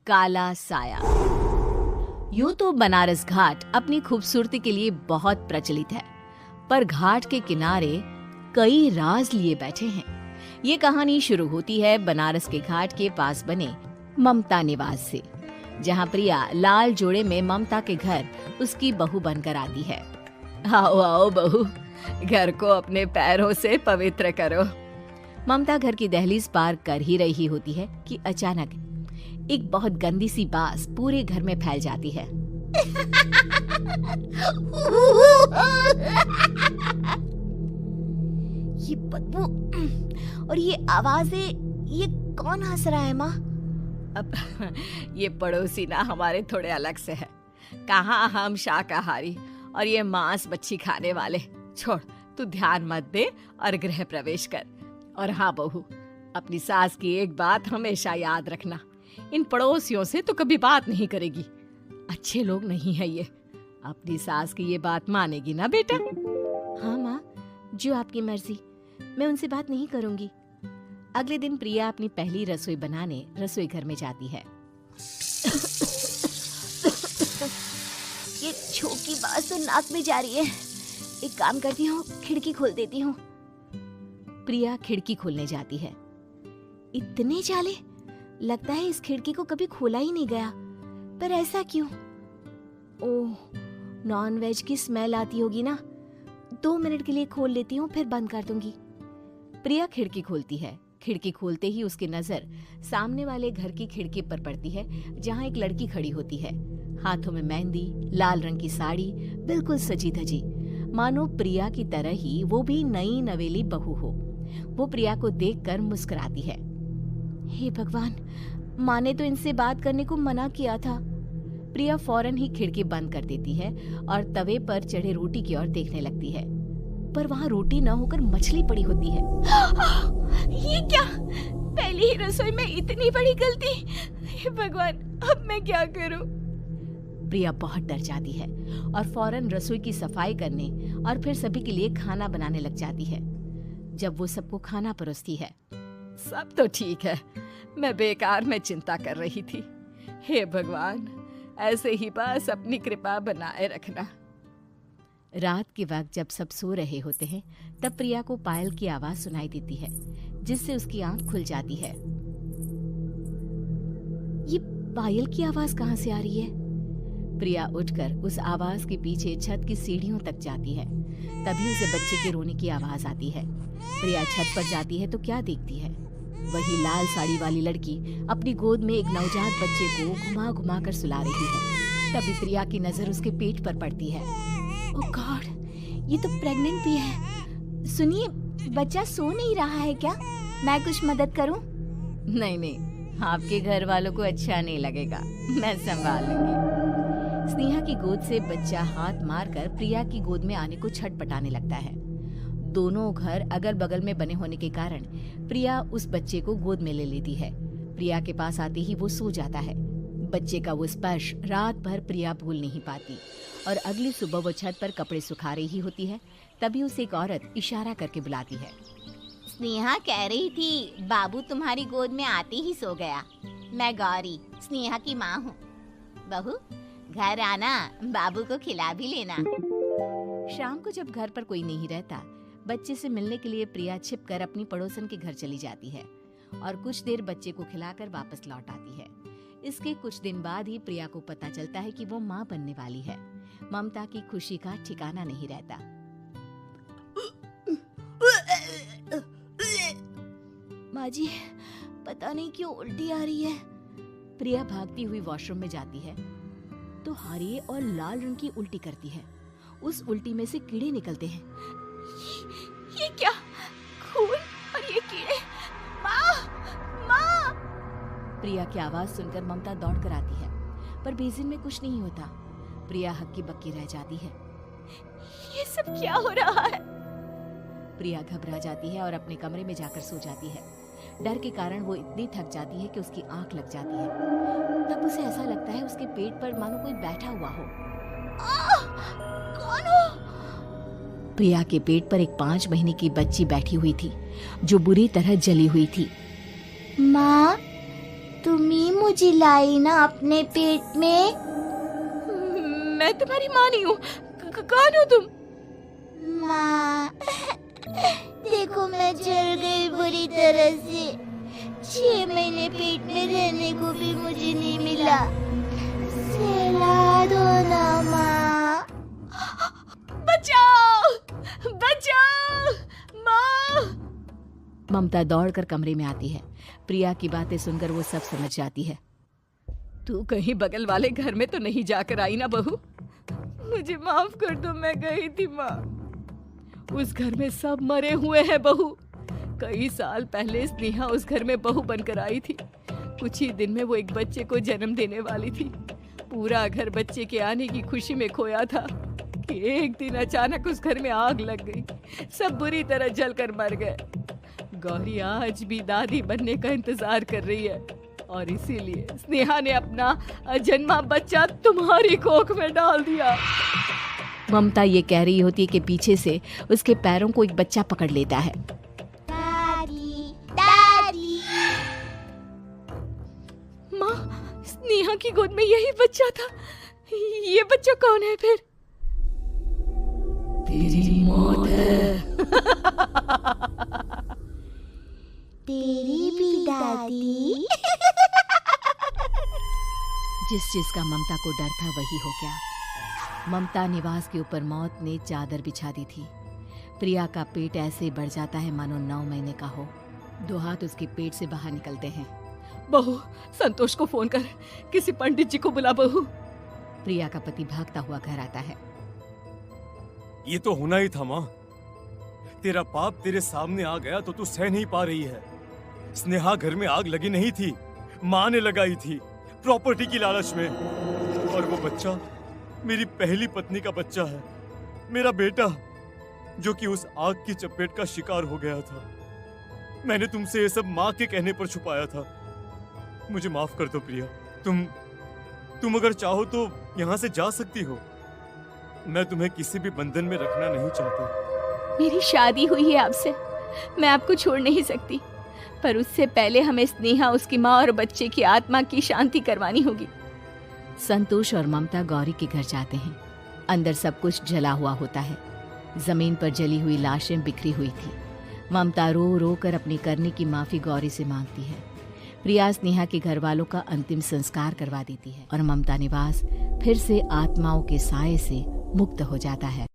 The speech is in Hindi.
काला साया। यूं तो बनारस घाट अपनी खूबसूरती के लिए बहुत प्रचलित है, पर घाट के किनारे कई राज लिए बैठे हैं। ये कहानी शुरू होती है बनारस के घाट के पास बने ममता निवास से, जहां प्रिया लाल जोड़े में ममता के घर उसकी बहू बनकर आती है। आओ आओ बहू, घर को अपने पैरों से पवित्र करो। ममता घर की दहलीज पार कर ही रही होती है कि अचानक एक बहुत गंदी सी बास पूरे घर में फैल जाती है। ये बदबू और ये आवाजें, ये कौन हंस रहा है माँ? अब ये पड़ोसी ना हमारे थोड़े अलग से है। कहाँ हम शाकाहारी और ये मांस मच्छी खाने वाले। छोड़, तू ध्यान मत दे और गृह प्रवेश कर। और हाँ बहू, अपनी सास की एक बात हमेशा याद रखना, इन पड़ोसियों से तो कभी बात नहीं करेगी। अच्छे लोग नहीं है ये। अपनी सास की ये बात मानेगी ना बेटा? हाँ माँ, जो आपकी मर्जी, मैं उनसे बात नहीं करूंगी। अगले दिन प्रिया अपनी पहली रसोई बनाने रसोई घर में जाती है। ये छोकी बात तो नाक में जा रही है। एक काम करती हूँ, खिड़की खोल देती हूँ। प्रिया खिड़की खोलने जाती है। इतने जाले, लगता है इस खिड़की को कभी खोला ही नहीं गया। पर ऐसा क्यों? ओह, नॉन वेज की स्मेल आती होगी ना। 2 मिनट के लिए खोल लेती हूँ, फिर बंद कर दूंगी। प्रिया खिड़की खोलती है। खिड़की खोलते ही उसकी नजर सामने वाले घर की खिड़की पर पड़ती है, जहाँ एक लड़की खड़ी होती है, हाथों में मेहंदी, लाल रंग की साड़ी, बिल्कुल सजी धजी, मानो प्रिया की तरह ही वो भी नई नवेली बहू हो। वो प्रिया को देखकर मुस्कुराती है। हे भगवान, माँ ने तो इनसे बात करने को मना किया था। प्रिया फौरन ही खिड़की बंद कर देती है और तवे पर चढ़े रोटी की ओर देखने लगती है, पर वहाँ रोटी न होकर मछली पड़ी होती है। ये क्या? पहली ही रसोई में इतनी बड़ी गलती। हे भगवान, अब मैं क्या करूं? प्रिया बहुत डर जाती है और फौरन रसोई की सफाई करने और फिर सभी के लिए खाना बनाने लग जाती है। जब वो सबको खाना परोसती है, सब तो ठीक है, मैं बेकार में चिंता कर रही थी। हे भगवान, ऐसे ही बस अपनी कृपा बनाए रखना। रात के वक्त जब सब सो रहे होते हैं, तब प्रिया को पायल की आवाज सुनाई देती है, जिससे उसकी आंख खुल जाती है। ये पायल की आवाज कहाँ से आ रही है? प्रिया उठकर उस आवाज के पीछे छत की सीढ़ियों तक जाती है। तभी उसे बच्चे के रोने की आवाज आती है। प्रिया छत पर जाती है तो क्या देखती है? वही लाल साड़ी वाली लड़की अपनी गोद में एक नवजात बच्चे को घुमा घुमा कर सुला रही है। तभी प्रिया की नजर उसके पेट पर पड़ती है। ओह गॉड, ये तो प्रेग्नेंट भी है। सुनिए, बच्चा सो नहीं रहा है क्या? मैं कुछ मदद करूं? नहीं नहीं, आपके घर वालों को अच्छा नहीं लगेगा, मैं संभाल लूंगी। स्नेहा की गोद से बच्चा हाथ मारकर प्रिया की गोद में आने को छटपटाने लगता है। दोनों घर अगल बगल में बने होने के कारण प्रिया उस बच्चे को गोद में ले लेती है। प्रिया के पास आते ही वो सो जाता है। बच्चे का वो स्पर्श रात भर प्रिया भूल नहीं पाती और अगली सुबह वो छत पर कपड़े सुखा रही होती है। तभी उसे एक औरत इशारा करके बुलाती है। स्नेहा कह रही थी बाबू तुम्हारी गोद में आते ही सो गया। मैं गौरी, स्नेहा की माँ हूँ। बहू, घर आना, बाबू को खिला भी लेना। शाम को जब घर पर कोई नहीं रहता, बच्चे से मिलने के लिए प्रिया छिपकर अपनी पड़ोसन के घर चली जाती है और कुछ देर बच्चे को खिलाकर वापस लौट आती है। इसके कुछ दिन बाद ही प्रिया को पता चलता है कि वो माँ बनने वाली है। ममता की खुशी का ठिकाना नहीं रहता। माँ जी, पता नहीं क्यों उल्टी आ रही है। प्रिया भागती हुई वॉशरूम में जाती है तो हरे और लाल रंग की उल्टी करती है। उस उल्टी में से कीड़े निकलते हैं। ये क्या? खून और ये कीड़े! माँ! माँ! प्रिया की आवाज सुनकर ममता दौड़ कर आती है, पर बेसिन में कुछ नहीं होता। प्रिया हक्की बक्की रह जाती है। ये सब क्या हो रहा है? प्रिया घबरा जाती है और अपने कमरे में जाकर सो जाती है। डर के कारण वो इतनी थक जाती है कि उसकी आंख लग जाती है। तब उसे ऐसा लगता है उसके पेट पर मानो कोई बैठा हुआ हो। कौन हो? प्रिया के पेट पर एक 5 महीने की बच्ची बैठी हुई थी, जो बुरी तरह जली हुई थी। माँ, तू तुम ही मुझे लाई ना अपने पेट में। मैं तुम्हारी माँ नहीं हूँ। कौन हो तुम? माँ, देखो मैं जल गई बुरी तरह से। 6 महीने पेट में रहने को भी मुझे नहीं मिला। सहला दो ना माँ। बचाओ, बचाओ, माँ। ममता दौड़कर कमरे में आती है। प्रिया की बातें सुनकर वो सब समझ जाती है। तू कहीं बगल वाले घर में तो नहीं जाकर आई ना बहू? मुझे माफ कर दो, मैं गई थी माँ। उस घर में सब मरे हुए हैं बहू। कई साल पहले स्नेहा उस घर में बहू बनकर आई थी। कुछ ही दिन में वो एक बच्चे को जन्म देने वाली थी। पूरा घर बच्चे के आने की खुशी में खोया था कि एक दिन अचानक उस घर में आग लग गई। सब बुरी तरह जलकर मर गए। गौरी आज भी दादी बनने का इंतजार कर रही है और इसीलिए स्नेहा ने अपना अजन्मा बच्चा तुम्हारी कोख में डाल दिया। ममता ये कह रही होती है कि पीछे से उसके पैरों को एक बच्चा पकड़ लेता है। दादी, दादी। माँ, स्नेहा की गोद में यही बच्चा था। ये बच्चा कौन है फिर? तेरी मौत है। तेरी भी दादी। जिस चीज का ममता को डर था वही हो गया। ममता निवास के ऊपर मौत ने चादर बिछा दी थी। प्रिया का पेट ऐसे बढ़ जाता है मानो 9 महीने का हो। 2 हाथ उसके पेट से बाहर निकलते हैं। बहू, संतोष को फोन कर, किसी पंडित जी को बुला बहू। प्रिया का पति भागता हुआ घर आता है। ये तो होना ही था माँ। तेरा पाप तेरे सामने आ गया तो तू सह नहीं पा रही है। स्नेहा घर में आग लगी नहीं थी, माँ ने लगाई थी, प्रॉपर्टी की लालच में। और वो बच्चा मेरी पहली पत्नी का बच्चा है, मेरा बेटा, जो कि उस आग की चपेट का शिकार हो गया था। मैंने तुमसे ये सब माँ के कहने पर छुपाया था। मुझे माफ कर दो प्रिया। तुम अगर चाहो तो यहाँ से जा सकती हो। मैं तुम्हें किसी भी बंधन में रखना नहीं चाहता। मेरी शादी हुई है आपसे, मैं आपको छोड़ नहीं सकती, पर उससे पहले हमें स्नेहा, उसकी माँ और बच्चे की आत्मा की शांति करवानी होगी। संतोष और ममता गौरी के घर जाते हैं। अंदर सब कुछ जला हुआ होता है। जमीन पर जली हुई लाशें बिखरी हुई थी। ममता रो रो कर अपनी करने की माफी गौरी से मांगती है। प्रिया स्नेहा के घर वालों का अंतिम संस्कार करवा देती है और ममता निवास फिर से आत्माओं के साए से मुक्त हो जाता है।